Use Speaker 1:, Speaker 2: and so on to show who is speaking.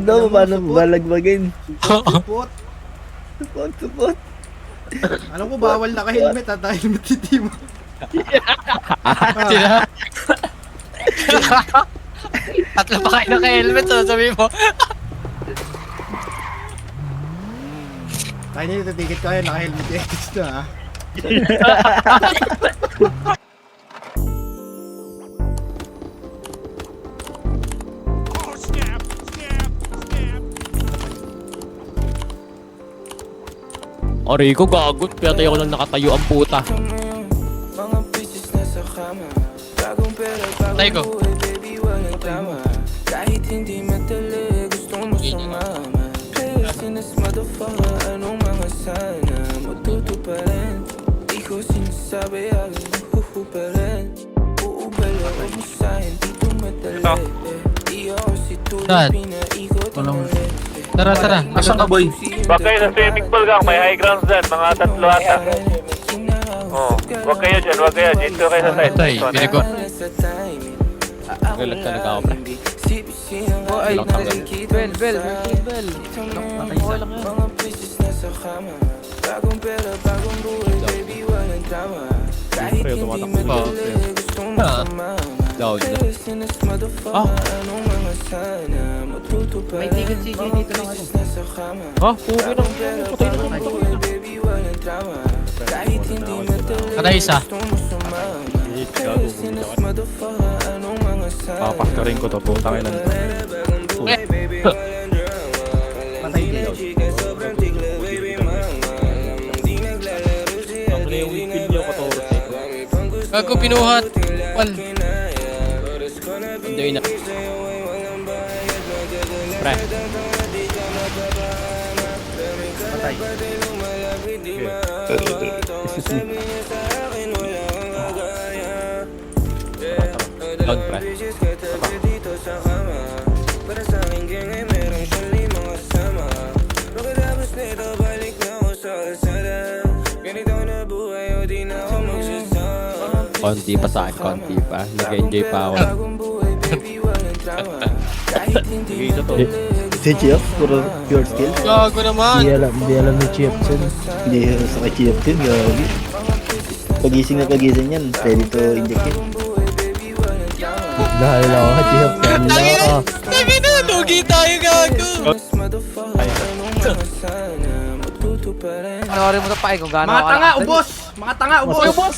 Speaker 1: Daw, paano balagbagin?
Speaker 2: Support.
Speaker 1: Support.
Speaker 2: Alam ko bawal naka-helmet at helmet si Timo.
Speaker 3: Tatlo pa kayo naka-helmet, sabi mo.
Speaker 2: Tayo nyo titikit kayo naka-helmet X na ha.
Speaker 4: Aray ko gagot, kaya tayo ko lang nakatayo ang puta.
Speaker 3: Tay ko.
Speaker 5: Kahit hindi madali, gusto mo sumama. Playlist in this motherfucker, anong mga sana matuto pa rin. Di ko sinasabi, agad huhu pa rin. Uubala, huwag mo sa'kin, dito madali. Di ako si tulad, pinaikot ang ulit.
Speaker 3: Tara, tara.
Speaker 6: Asan ka, boy?
Speaker 7: Wag kayo sa swimming pool gang, may high grounds dyan, mga tatlo ata. Oh, wag kayo dyan, wag kayo. Dito kayo sa side.
Speaker 3: Tay, binigo.
Speaker 4: Galag talaga ako, pre.
Speaker 5: Oh, ay,
Speaker 4: Bel.
Speaker 5: mga pieces na sa kama. Bagong pera, bagong buhay, baby, walang drama. Kahit hindi madali, gusto mo sumama.
Speaker 4: Down na.
Speaker 5: Playlist in this motherfucker, anong mga sana matuto pa rin. May ticket CJ dito lang ano.
Speaker 4: Ha? Puwi ng patay na naman.
Speaker 5: Baby, walang drama. Kahit hindi madali,
Speaker 3: Kada isa.
Speaker 5: gusto mo sumama. Playlist in this motherfucker, anong mga sana
Speaker 6: Papaktarin ko to, putang ina.
Speaker 2: Patay din.
Speaker 4: Ang yung wheel niyo ko to.
Speaker 3: Gago pinuhat. Wal.
Speaker 4: Hindi na. Pre.
Speaker 2: Patay.
Speaker 4: Down, pre.
Speaker 5: para sa aking gang ay merong siyang limang kasama. Pagkatapos nito balik na ako sa kalsada. Ganito na buhay o di na ako magsasama.
Speaker 4: Konti pa sa akin, konti pa. Nag-enjoy pa ako.
Speaker 5: Bagong buhay baby walang drama. Kahit hindi madali.
Speaker 1: Si Chef, puro pure skill.
Speaker 3: Gago naman.
Speaker 1: Hindi alam ni Chef Chen. Hindi sa kay Chef Chen, gagi. Pagising yan, ready to inject yun. Dahil ako kay Chef Chen.
Speaker 3: Tangina, lugi tayo gago.
Speaker 5: Panoorin mo ito pa kung gaano
Speaker 2: Mga tanga, ubos! Mga tanga, ubos!